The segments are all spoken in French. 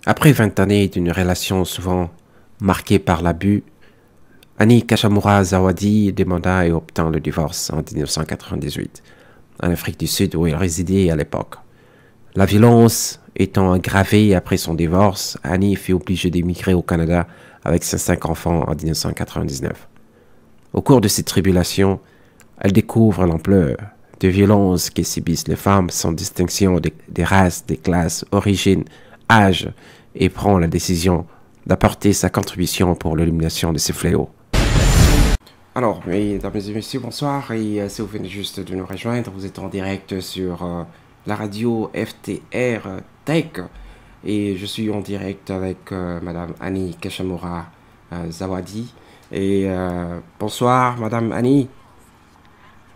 Après 20 années d'une relation souvent marquée par l'abus, Annie Kachamura Zawadi demanda et obtint le divorce en 1998, en Afrique du Sud où elle résidait à l'époque. La violence étant aggravée après son divorce, Annie fut obligée d'émigrer au Canada avec ses 5 enfants en 1999. Au cours de ces tribulations, elle découvre l'ampleur des violences que subissent les femmes sans distinction des races, des classes, origines, âge, et prend la décision d'apporter sa contribution pour l'élimination de ces fléaux. Alors, mesdames et messieurs, bonsoir, et si vous venez juste de nous rejoindre, vous êtes en direct sur la radio FTR Tech, et je suis en direct avec Madame Annie Kachamura Zawadi. Et bonsoir, Madame Annie.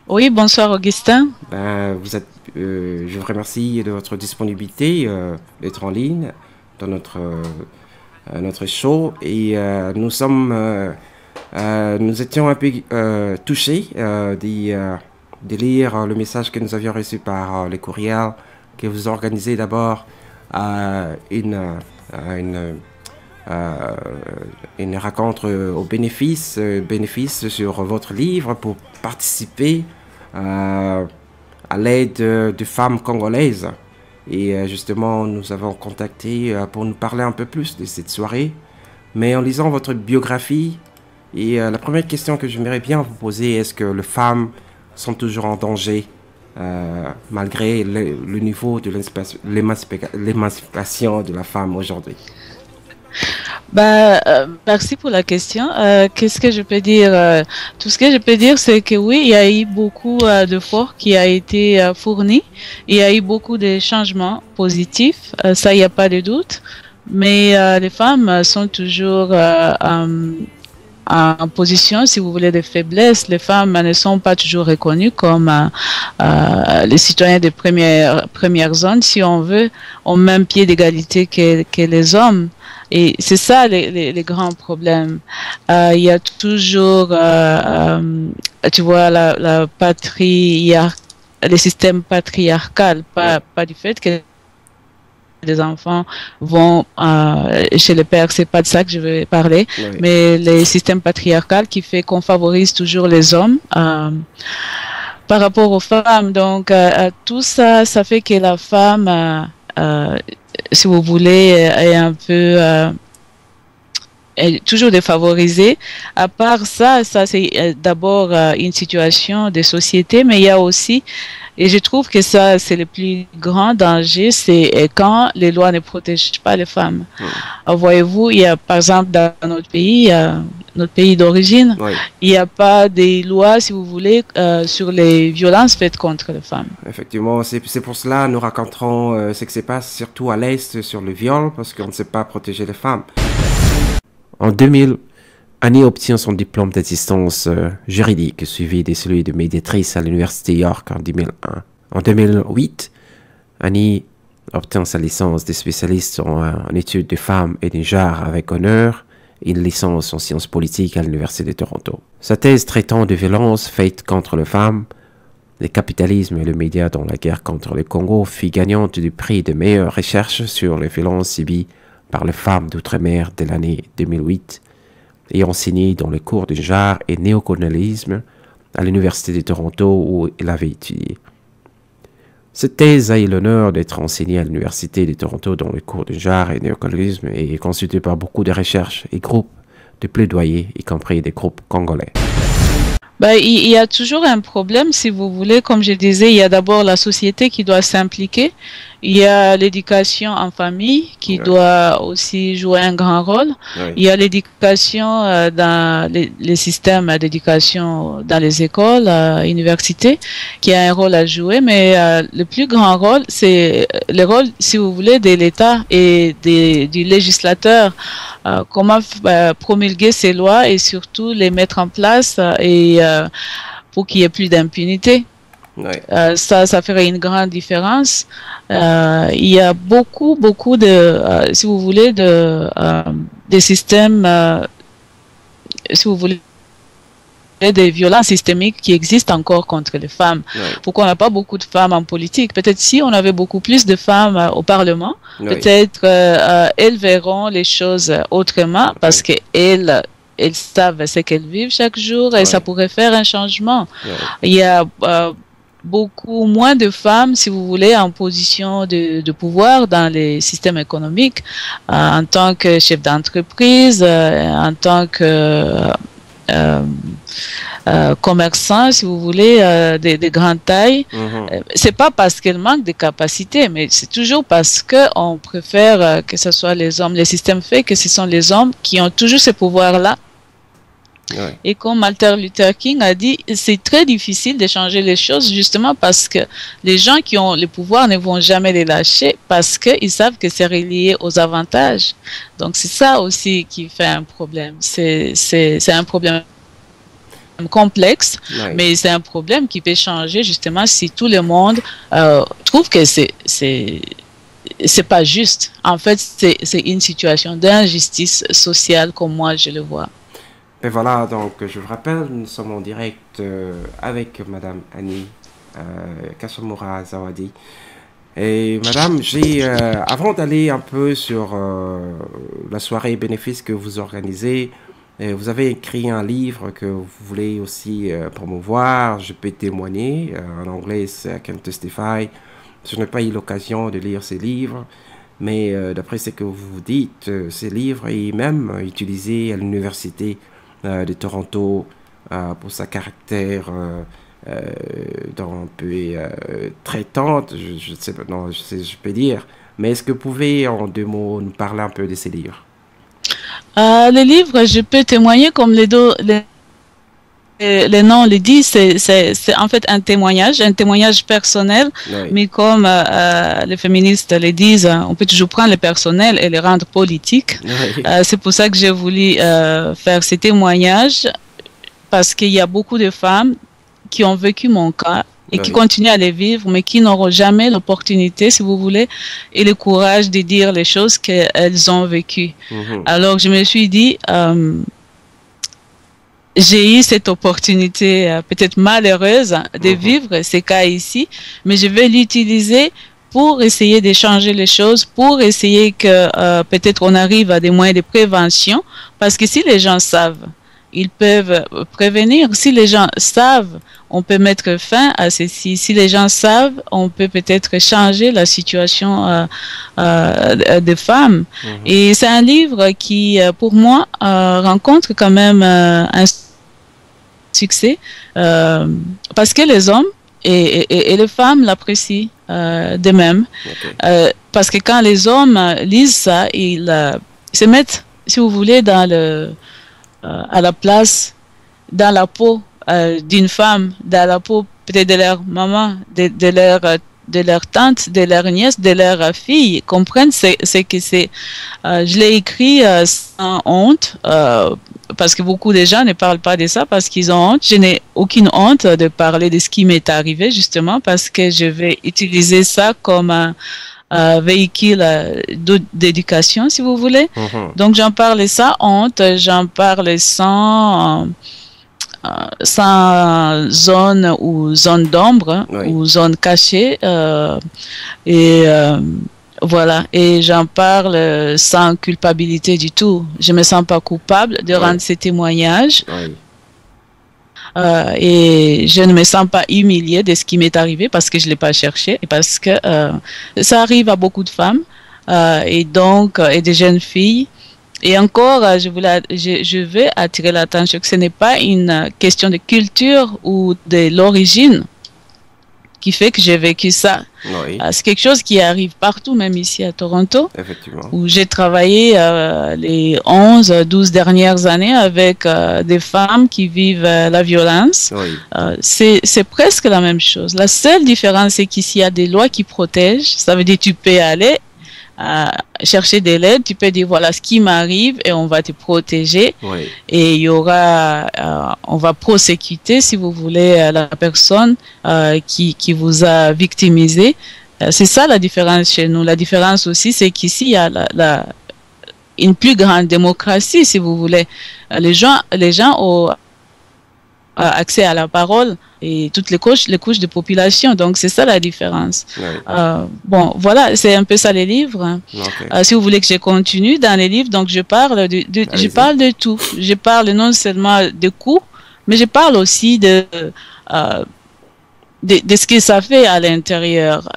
Oui, bonsoir Augustin. Je vous remercie de votre disponibilité d'être en ligne dans notre show, et nous étions un peu touchés de lire le message que nous avions reçu par les courriels que vous organisez d'abord une rencontre au bénéfice sur votre livre pour participer à l'aide de femmes congolaises. Et justement, nous avons contacté pour nous parler un peu plus de cette soirée. Mais en lisant votre biographie, et la première question que j'aimerais bien vous poser, est-ce que les femmes sont toujours en danger malgré le niveau de l'émancipation de la femme aujourd'hui? Merci pour la question. Qu'est-ce que je peux dire? Tout ce que je peux dire, c'est que oui, il y a eu beaucoup d'efforts qui a été fournis. Il y a eu beaucoup de changements positifs. Ça, il n'y a pas de doute. Mais les femmes sont toujours en position, si vous voulez, de faiblesse. Les femmes ne sont pas toujours reconnues comme les citoyens de première zone, si on veut, au même pied d'égalité que les hommes. Et c'est ça les grands problèmes. Il y a toujours, tu vois, le système patriarcal, pas du fait que les enfants vont chez le père, c'est pas de ça que je veux parler, oui. Mais le système patriarcal qui fait qu'on favorise toujours les hommes par rapport aux femmes. Donc tout ça, ça fait que la femme si vous voulez, est un peu est toujours défavorisée. À part ça, c'est d'abord une situation de société, mais il y a aussi, et je trouve que ça, c'est le plus grand danger, c'est quand les lois ne protègent pas les femmes. Voyez-vous, il y a, par exemple, dans notre pays d'origine, oui. Il n'y a pas des lois, si vous voulez, sur les violences faites contre les femmes. Effectivement, c'est pour cela que nous raconterons ce qui se passe, surtout à l'Est, sur le viol, parce qu'on ne sait pas protéger les femmes. En 2000, Annie obtient son diplôme d'assistance juridique, suivi de celui de médiatrice à l'Université York en 2001. En 2008, Annie obtient sa licence de spécialiste en études de femmes et de genre avec honneur et une licence en sciences politiques à l'Université de Toronto. Sa thèse traitant de violences faites contre les femmes, le capitalisme et les médias dans la guerre contre le Congo fut gagnante du prix de meilleure recherche sur les violences subies par les femmes d'outre-mer de l'année 2008 et enseignée dans les cours de genre et néocolonialisme à l'Université de Toronto où elle avait étudié. Cette thèse a eu l'honneur d'être enseignée à l'Université de Toronto dans les cours de genre et néocolonialisme et est consultée par beaucoup de recherches et groupes de plaidoyer, y compris des groupes congolais. Il y a toujours un problème, si vous voulez. Comme je disais, il y a d'abord la société qui doit s'impliquer. Il y a l'éducation en famille qui doit aussi jouer un grand rôle. Il y a l'éducation dans les systèmes d'éducation dans les écoles, universités, qui a un rôle à jouer. Mais le plus grand rôle, c'est le rôle, si vous voulez, de l'État et du législateur. Comment promulguer ces lois et surtout les mettre en place pour qu'il n'y ait plus d'impunité. Ça ferait une grande différence. Il y a beaucoup de, si vous voulez, de systèmes, si vous voulez, des violences systémiques qui existent encore contre les femmes. Oui. Pourquoi on n'a pas beaucoup de femmes en politique? Peut-être si on avait beaucoup plus de femmes au Parlement, Oui. peut-être elles verront les choses autrement parce qu'elles savent ce qu'elles vivent chaque jour et ça pourrait faire un changement. Oui. Il y a beaucoup moins de femmes, si vous voulez, en position de pouvoir dans les systèmes économiques, en tant que chef d'entreprise, en tant que commerçants, si vous voulez, de grande taille. C'est pas parce qu'elles manquent de capacités, mais c'est toujours parce que on préfère que ce soit les hommes. Le système fait que ce sont les hommes qui ont toujours ce pouvoir-là. Ouais. Et comme Martin Luther King a dit, c'est très difficile de changer les choses justement parce que les gens qui ont le pouvoir ne vont jamais les lâcher parce qu'ils savent que c'est relié aux avantages. Donc c'est ça aussi qui fait un problème. C'est un problème complexe, mais c'est un problème qui peut changer justement si tout le monde trouve que c'est pas juste. En fait, c'est une situation d'injustice sociale comme moi je le vois. Et voilà, donc je vous rappelle, nous sommes en direct avec Madame Annie Kassamura Zawadi. Et Madame, avant d'aller un peu sur la soirée bénéfice que vous organisez, vous avez écrit un livre que vous voulez aussi promouvoir. Je peux témoigner. En anglais, c'est I Can Testify. Je n'ai pas eu l'occasion de lire ces livres. Mais d'après ce que vous dites, ces livres est même utilisé à l'université de Toronto pour sa caractère un peu traitante, je sais pas, non, je peux dire. Mais est-ce que vous pouvez en 2 mots nous parler un peu de ces livres? Les livres, je peux témoigner comme les noms le disent, c'est en fait un témoignage personnel, mais comme les féministes le disent, on peut toujours prendre le personnel et le rendre politique. C'est pour ça que j'ai voulu faire ces témoignages, parce qu'il y a beaucoup de femmes qui ont vécu mon cas et qui continuent à les vivre, mais qui n'auront jamais l'opportunité, si vous voulez, et le courage de dire les choses qu'elles ont vécues. Alors je me suis dit... j'ai eu cette opportunité peut-être malheureuse de vivre ces cas ici, mais je vais l'utiliser pour essayer de changer les choses, pour essayer que peut-être on arrive à des moyens de prévention, parce que si les gens savent, ils peuvent prévenir. Si les gens savent, on peut mettre fin à ceci. Si les gens savent, on peut peut-être changer la situation des femmes. Et c'est un livre qui, pour moi, rencontre quand même un succès parce que les hommes et les femmes l'apprécient de même. Parce que quand les hommes lisent ça, ils se mettent, si vous voulez, à la place, dans la peau d'une femme, dans la peau peut-être de leur maman, de leur tante, de leur nièce, de leur fille, comprennent ce que c'est. Je l'ai écrit sans honte, parce que beaucoup de gens ne parlent pas de ça parce qu'ils ont honte. Je n'ai aucune honte de parler de ce qui m'est arrivé, justement, parce que je vais utiliser ça comme un véhicule d'éducation, si vous voulez. Donc, j'en parle sans honte, j'en parle sans zone ou zone d'ombre ou zone cachée. Voilà, et j'en parle sans culpabilité du tout. Je me sens pas coupable de rendre ces témoignages. Et je ne me sens pas humiliée de ce qui m'est arrivé parce que je l'ai pas cherché et parce que ça arrive à beaucoup de femmes et donc et des jeunes filles. Et encore, je veux attirer l'attention que ce n'est pas une question de culture ou de l'origine qui fait que j'ai vécu ça. C'est quelque chose qui arrive partout, même ici à Toronto, où j'ai travaillé les 12 dernières années avec des femmes qui vivent la violence. C'est presque la même chose. La seule différence, c'est qu'ici, il y a des lois qui protègent. Ça veut dire que tu peux aller chercher de l'aide, tu peux dire voilà ce qui m'arrive et on va te protéger et il y aura on va prosécuter si vous voulez la personne qui vous a victimisé. C'est ça la différence chez nous. La différence aussi c'est qu'ici il y a une plus grande démocratie si vous voulez. Les gens accès à la parole et toutes les couches de population. Donc, c'est ça la différence. Bon, voilà, c'est un peu ça les livres. Si vous voulez que je continue dans les livres, donc je parle de tout. Je parle non seulement de coups, mais je parle aussi de ce que ça fait à l'intérieur.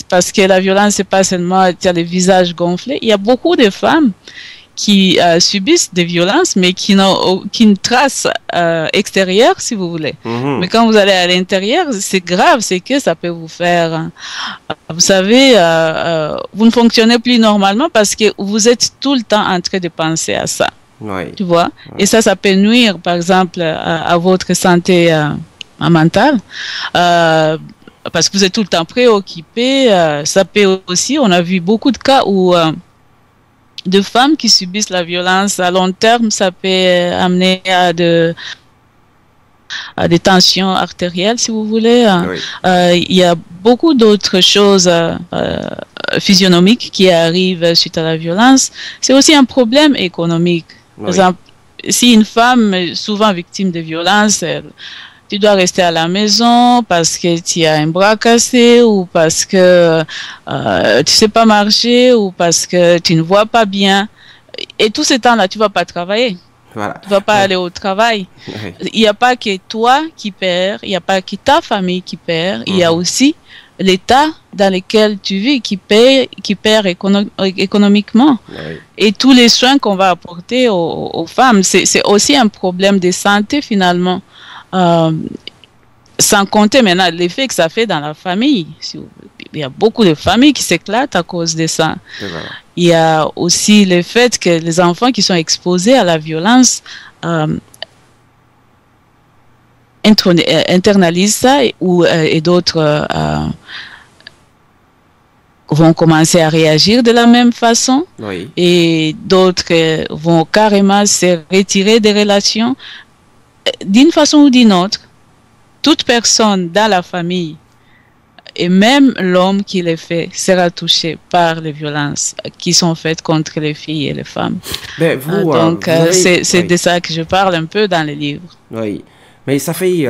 Parce que la violence, c'est pas seulement les visages gonflés. Il y a beaucoup de femmes qui subissent des violences, mais qui n'ont aucune trace extérieure, si vous voulez. Mais quand vous allez à l'intérieur, c'est grave, c'est que ça peut vous faire... vous savez, vous ne fonctionnez plus normalement parce que vous êtes tout le temps en train de penser à ça. Tu vois? Et ça peut nuire, par exemple, à votre santé mentale. Parce que vous êtes tout le temps préoccupé. Ça peut aussi, on a vu beaucoup de cas où... de femmes qui subissent la violence à long terme, ça peut amener à des tensions artérielles, si vous voulez. Il y a beaucoup d'autres choses physionomiques qui arrivent suite à la violence. C'est aussi un problème économique. Par exemple, si une femme est souvent victime de violence, tu dois rester à la maison parce que tu as un bras cassé ou parce que tu sais pas marcher ou parce que tu ne vois pas bien. Et tout ce temps-là, tu vas pas travailler. Tu vas pas aller au travail. Il n'y a pas que toi qui perds, il n'y a pas que ta famille qui perd, il y a aussi l'état dans lequel tu vis qui perd économiquement. Et tous les soins qu'on va apporter aux femmes, c'est aussi un problème de santé finalement. Sans compter maintenant l'effet que ça fait dans la famille. Il y a beaucoup de familles qui s'éclatent à cause de ça. Il y a aussi le fait que les enfants qui sont exposés à la violence internalisent ça et d'autres vont commencer à réagir de la même façon et d'autres vont carrément se retirer des relations. D'une façon ou d'une autre, toute personne dans la famille et même l'homme qui les fait sera touché par les violences qui sont faites contre les filles et les femmes. Donc, c'est de ça que je parle un peu dans les livres. Oui, mais ça fait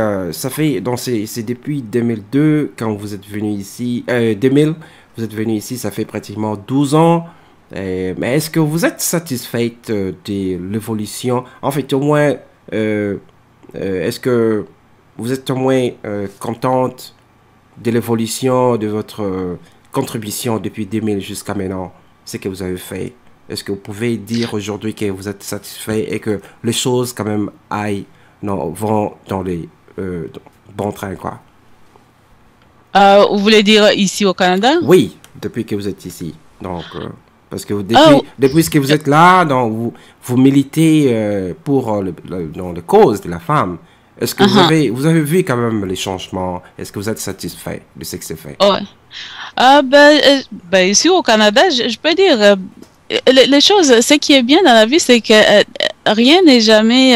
donc c'est depuis 2002 quand vous êtes venu ici, 2000, vous êtes venu ici, ça fait pratiquement 12 ans. Mais est-ce que vous êtes satisfaite de l'évolution? En fait, au moins... est-ce que vous êtes au moins contente de l'évolution de votre contribution depuis 2000 jusqu'à maintenant, ce que vous avez fait? Est-ce que vous pouvez dire aujourd'hui que vous êtes satisfait et que les choses quand même vont dans les bons trains, quoi? Vous voulez dire ici au Canada? Oui, depuis que vous êtes ici. Donc... parce que depuis que vous êtes là, donc vous militez pour la cause de la femme. Est-ce que vous avez vu quand même les changements? Est-ce que vous êtes satisfait de ce que c'est fait? Ici au Canada, je peux dire, les choses, ce qui est bien dans la vie, c'est que rien n'est jamais...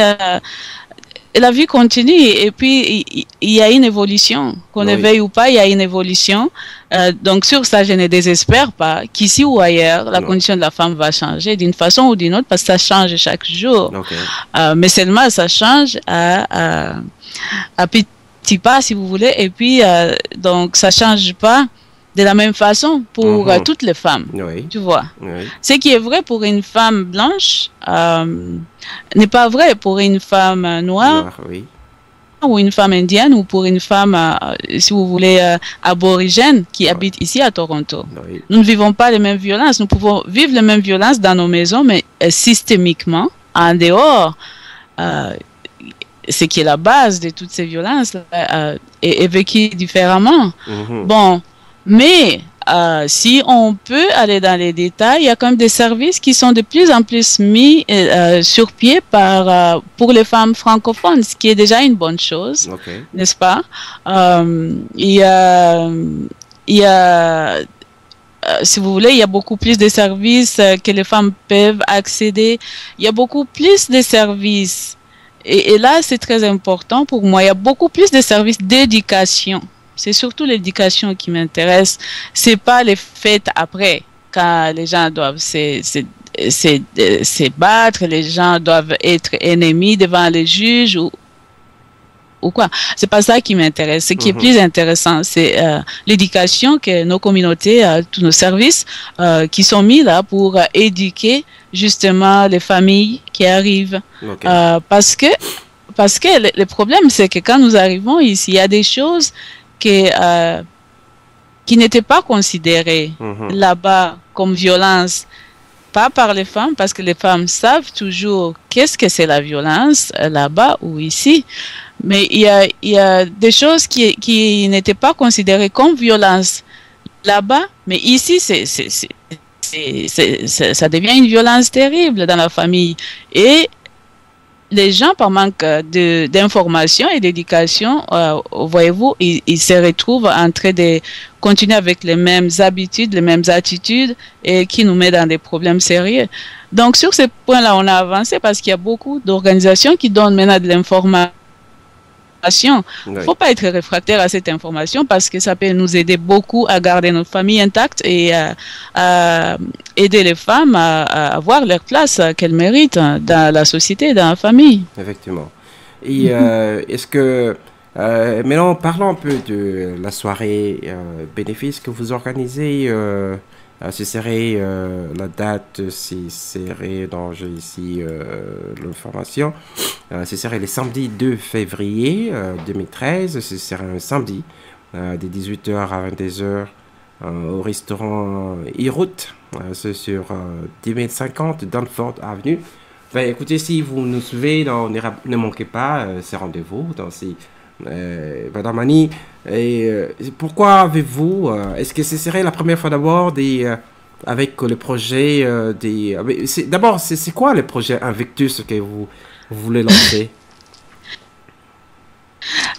la vie continue et puis il y a une évolution. Qu'on le veuille ou pas, il y a une évolution. Donc sur ça, je ne désespère pas qu'ici ou ailleurs, la condition de la femme va changer d'une façon ou d'une autre parce que ça change chaque jour. Mais seulement ça change à petits pas, si vous voulez. Et puis, donc ça ne change pas de la même façon pour toutes les femmes. Tu vois. Ce qui est vrai pour une femme blanche n'est pas vrai pour une femme noire. Ou une femme indienne ou pour une femme, si vous voulez, aborigène qui habite ici à Toronto. Nous ne vivons pas les mêmes violences. Nous pouvons vivre les mêmes violences dans nos maisons, mais systémiquement, en dehors, ce qui est la base de toutes ces violences est vécu différemment. Bon, mais si on peut aller dans les détails, il y a quand même des services qui sont de plus en plus mis sur pied pour les femmes francophones, ce qui est déjà une bonne chose, n'est-ce pas? Il y a si vous voulez, il y a beaucoup plus de services que les femmes peuvent accéder. Il y a beaucoup plus de services. Et là, c'est très important pour moi. Il y a beaucoup plus de services d'éducation. C'est surtout l'éducation qui m'intéresse. C'est pas les fêtes après, quand les gens doivent se battre, les gens doivent être ennemis devant les juges. ou quoi. C'est pas ça qui m'intéresse. Ce qui est plus intéressant, c'est l'éducation que nos communautés, tous nos services qui sont mis là pour éduquer justement les familles qui arrivent. Parce que le problème, c'est que quand nous arrivons ici, il y a des choses qui n'étaient pas considérées là-bas comme violence. Pas par les femmes, parce que les femmes savent toujours qu'est-ce que c'est la violence là-bas ou ici. Mais il y a des choses qui n'étaient pas considérées comme violence là-bas, mais ici, ça devient une violence terrible dans la famille. Et les gens, par manque d'information et d'éducation, voyez-vous, ils se retrouvent en train de continuer avec les mêmes habitudes, les mêmes attitudes, et qui nous met dans des problèmes sérieux. Donc, sur ce point-là, on a avancé parce qu'il y a beaucoup d'organisations qui donnent maintenant de l'information. Il ne faut pas être réfractaire à cette information parce que ça peut nous aider beaucoup à garder notre famille intacte et à aider les femmes à avoir leur place qu'elles méritent dans la société, dans la famille. Effectivement. Et est-ce que, maintenant, parlons un peu de la soirée bénéfice que vous organisez. Ce serait la date, ce serait, donc j'ai ici l'information, ce serait le samedi 2 février 2013, ce serait un samedi, de 18h à 22h au restaurant E-Route, c'est sur 1050 Danforth Avenue. Enfin, écoutez, si vous nous suivez, ne manquez pas ces rendez-vous. Madame Annie, pourquoi avez-vous, est-ce que ce serait la première fois d'abord avec le projet d'abord, c'est quoi le projet Invictus que vous voulez lancer?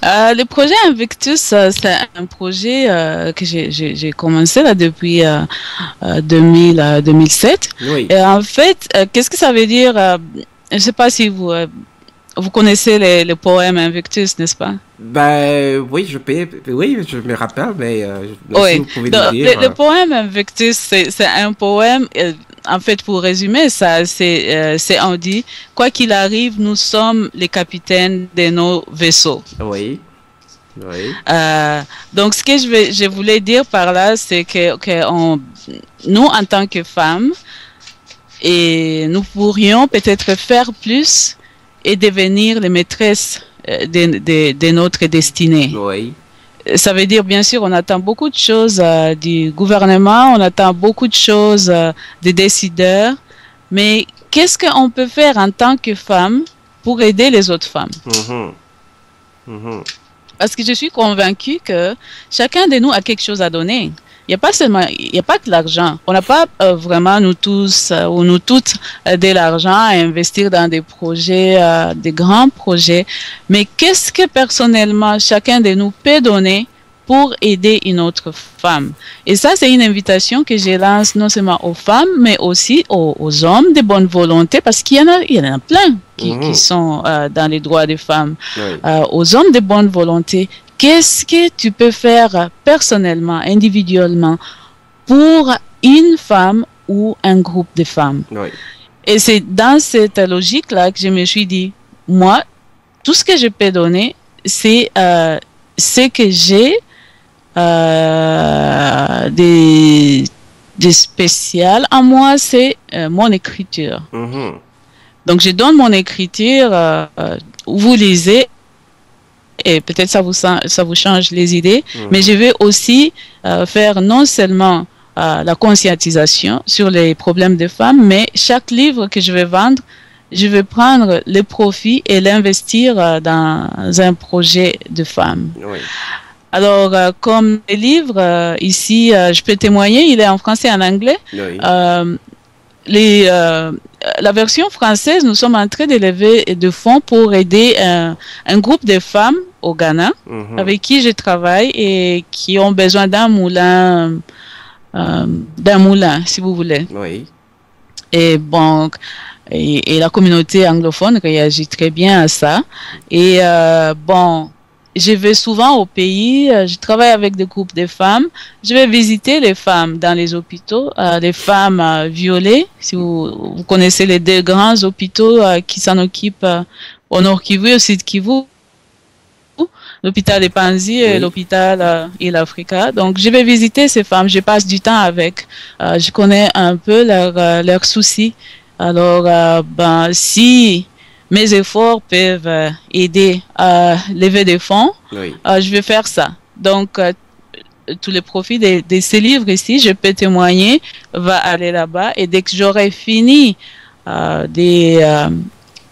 Le projet Invictus, c'est un projet que j'ai commencé là depuis 2007. Oui. Et en fait, qu'est-ce que ça veut dire? Je ne sais pas si vous connaissez le poème Invictus, n'est-ce pas? Ben oui, je me rappelle, mais oui. si vous pouvez nous dire. Le poème Invictus, c'est un poème. En fait, pour résumer ça, c'est on dit, quoi qu'il arrive, nous sommes les capitaines de nos vaisseaux. Oui. Oui. Donc, ce que je voulais dire par là, c'est que nous, en tant que femmes, et nous pourrions peut-être faire plus et devenir les maîtresses de notre destinée. Oui. Ça veut dire, bien sûr, on attend beaucoup de choses du gouvernement, on attend beaucoup de choses des décideurs, mais qu'est-ce qu'on peut faire en tant que femme pour aider les autres femmes? Parce que je suis convaincue que chacun de nous a quelque chose à donner. Il n'y a pas que l'argent. On n'a pas vraiment, nous tous ou nous toutes, de l'argent à investir dans des projets, des grands projets. Mais qu'est-ce que personnellement chacun de nous peut donner pour aider une autre femme? Et ça, c'est une invitation que je lance non seulement aux femmes, mais aussi aux hommes de bonne volonté, parce qu'il y en a plein qui sont dans les droits des femmes. Oui. Aux hommes de bonne volonté. Qu'est-ce que tu peux faire personnellement, individuellement, pour une femme ou un groupe de femmes? Oui. Et c'est dans cette logique-là que je me suis dit, moi, tout ce que je peux donner, c'est ce que j'ai de spécial en moi, c'est mon écriture. Donc, je donne mon écriture, vous lisez, et peut-être ça vous change les idées, mais je vais aussi faire non seulement la conscientisation sur les problèmes des femmes, mais chaque livre que je vais vendre, je vais prendre le profit et l'investir dans un projet de femmes. Oui. Alors, comme les livres, ici, je peux témoigner, il est en français et en anglais. Oui. La version française, nous sommes en train de lever de fonds pour aider un groupe de femmes au Ghana avec qui je travaille et qui ont besoin d'un moulin, si vous voulez. Oui. Et bon, et la communauté anglophone réagit très bien à ça. Et bon, je vais souvent au pays, je travaille avec des groupes de femmes, je vais visiter les femmes dans les hôpitaux, les femmes violées, si vous connaissez les deux grands hôpitaux qui s'en occupent au Nord Kivu et au Sud Kivu. l'hôpital des Panzi et Oui. l'hôpital Il Africa. Donc, je vais visiter ces femmes, je passe du temps avec. Je connais un peu leurs soucis. Alors, ben, si mes efforts peuvent aider à lever des fonds, Oui. je vais faire ça. Donc, tous les profits de ces livres ici, je peux témoigner, va aller là-bas. Et dès que j'aurai fini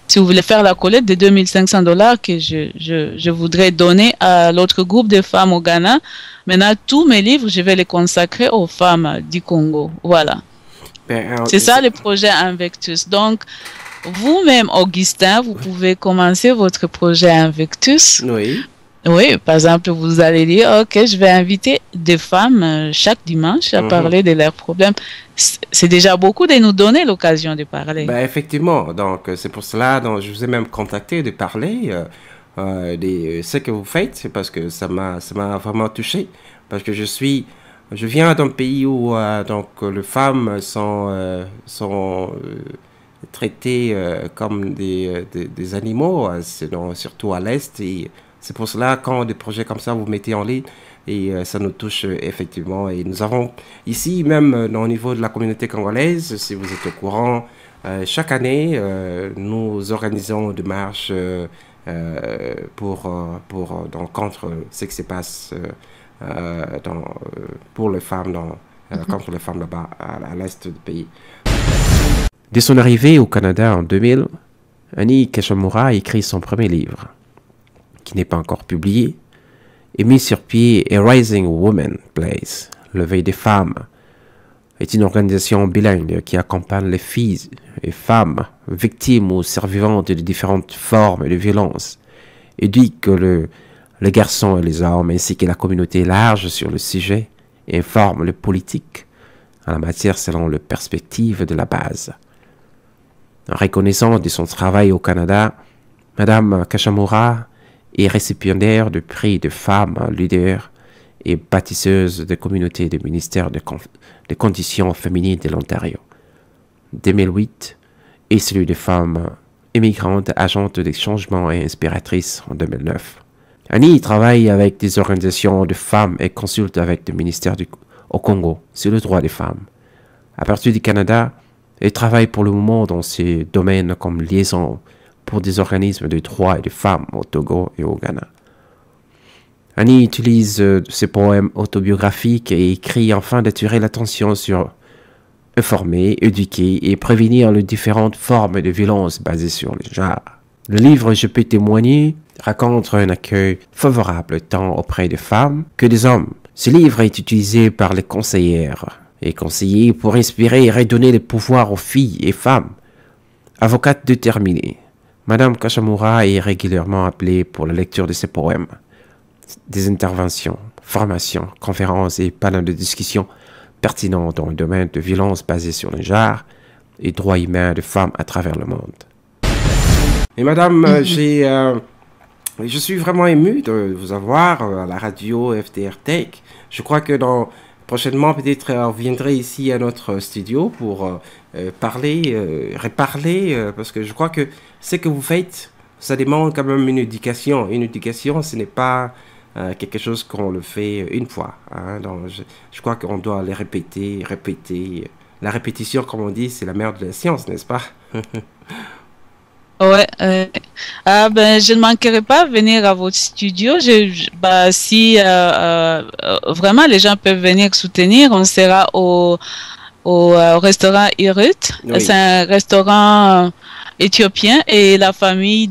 si vous voulez faire la collecte de 2500 $ que je voudrais donner à l'autre groupe de femmes au Ghana, maintenant, tous mes livres, je vais les consacrer aux femmes du Congo. Voilà. Ben, C'est ça le projet Invictus. Donc, vous-même, Augustin, vous pouvez commencer votre projet Invictus. Oui. Oui, par exemple, vous allez dire, OK, je vais inviter des femmes chaque dimanche à parler de leurs problèmes. C'est déjà beaucoup de nous donner l'occasion de parler. Ben, effectivement, donc c'est pour cela donc, je vous ai même contacté de parler de ce que vous faites, c'est parce que ça m'a vraiment touché, parce que je viens d'un pays où donc les femmes sont traitées comme des animaux, surtout à l'Est, et c'est pour cela quand des projets comme ça vous mettez en ligne, et ça nous touche effectivement. Et nous avons ici, même au niveau de la communauté congolaise, si vous êtes au courant, chaque année, nous organisons des marches donc, contre ce qui se passe pour les femmes, contre les femmes là-bas, à l'est du pays. Dès son arrivée au Canada en 2000, Annie Kachamura a écrit son premier livre, qui n'est pas encore publié, et mis sur pied A Rising Woman Place, Leveil des femmes, est une organisation bilingue qui accompagne les filles et femmes victimes ou survivantes de différentes formes de violence, éduque les garçons et les hommes ainsi que la communauté large sur le sujet et informe les politiques en la matière selon les perspectives de la base. En reconnaissance de son travail au Canada, Madame Kachamura est récipiendaire du prix de femmes leaders et bâtisseuse de communautés du ministère des Conditions féminines de l'Ontario. 2008 et celui des femmes immigrantes agentes des changements et inspiratrices en 2009. Annie travaille avec des organisations de femmes et consulte avec le ministère au Congo sur le droit des femmes. À partir du Canada, elle travaille pour le moment dans ces domaines comme liaison pour des organismes de droits et de femmes au Togo et au Ghana. Annie utilise ses poèmes autobiographiques et écrit afin d'attirer l'attention sur informer, éduquer et prévenir les différentes formes de violence basées sur le genre. Le livre Je peux témoigner raconte un accueil favorable tant auprès des femmes que des hommes. Ce livre est utilisé par les conseillères et conseillers pour inspirer et redonner le pouvoir aux filles et femmes. Avocate déterminée, Madame Kachamura est régulièrement appelée pour la lecture de ses poèmes, des interventions, formations, conférences et panels de discussion pertinents dans le domaine de violences basées sur le genre et droits humains de femmes à travers le monde. Et Madame, je suis vraiment ému de vous avoir à la radio FDR Tech. Je crois que prochainement, peut-être, on viendrait ici à notre studio pour reparler, parce que je crois que ce que vous faites, ça demande quand même une éducation. Une éducation, ce n'est pas quelque chose qu'on le fait une fois. Hein. Donc, je crois qu'on doit les répéter. La répétition, comme on dit, c'est la mère de la science, n'est-ce pas? Ouais, je ne manquerai pas de venir à votre studio. Si vraiment les gens peuvent venir soutenir, on sera au restaurant Irut. Oui. C'est un restaurant éthiopien et la famille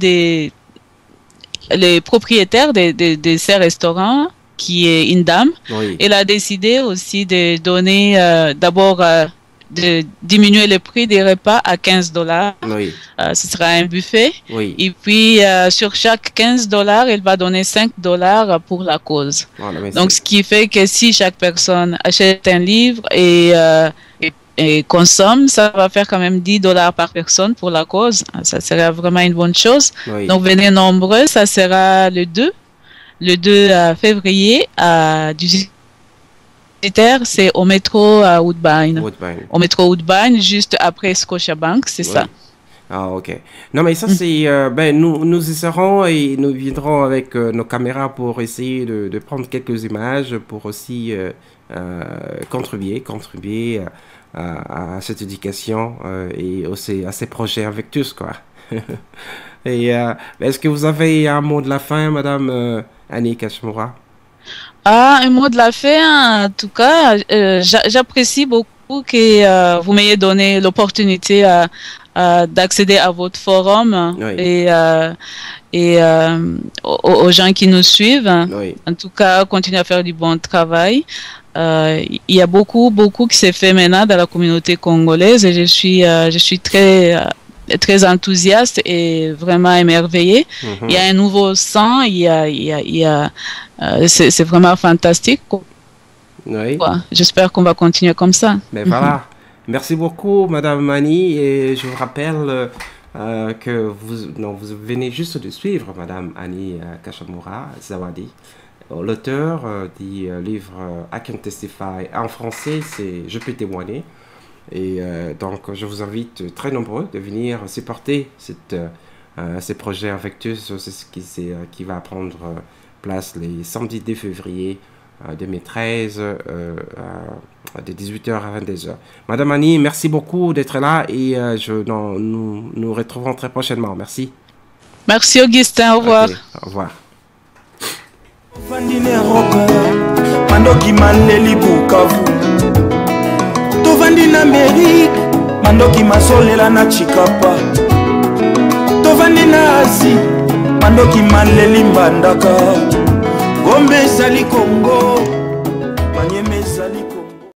les propriétaires de ces restaurants, qui est une dame, Oui. elle a décidé aussi de donner d'abord de diminuer le prix des repas à 15 $. Oui. Ce sera un buffet. Oui. Et puis, sur chaque 15 $, elle va donner 5 $ pour la cause. Voilà, Donc, ce qui fait que si chaque personne achète un livre et consomme, ça va faire quand même 10 $ par personne pour la cause. Ça serait vraiment une bonne chose. Oui. Donc, venez nombreux. Ça sera le 2 février à 18h. C'est au métro à Woodbine. Au métro Woodbine, juste après Scotiabank, c'est ça. Ah, ok. Non, mais ça, c'est... ben, nous essaierons et nous viendrons avec nos caméras pour essayer de prendre quelques images pour aussi contribuer à cette éducation et aussi à ces projets avec tous, quoi. Et est-ce que vous avez un mot de la fin, Madame Annie Kachimura? Ah, un mot de la fin, en tout cas, j'apprécie beaucoup que vous m'ayez donné l'opportunité d'accéder à votre forum Oui, et aux gens qui nous suivent. oui. En tout cas, continuez à faire du bon travail. Il y a beaucoup qui s'est fait maintenant dans la communauté congolaise et je suis très enthousiaste et vraiment émerveillée. Il y a un nouveau sang, c'est vraiment fantastique, Oui. quoi. J'espère qu'on va continuer comme ça. Mais voilà. Merci beaucoup, Madame Annie. Et je vous rappelle que vous venez juste de suivre Madame Annie Kachimura Zawadi. L'auteur du livre I Can Testify en français, c'est Je peux témoigner. Et donc, je vous invite très nombreux de venir supporter ces projets avec tous. C'est ce qui va prendre place les samedis 2 février 2013 de 18h à 22h. Madame Annie, merci beaucoup d'être là et nous retrouverons très prochainement. Merci. Merci Augustin, au revoir. Okay, au revoir. Mandoki maleli Bukavu tovandi na Amerique mandoki masolela na Chikapa tovandi na Asie mandoki maleli Mbandaka Gombe ezali Congo Manyema ezali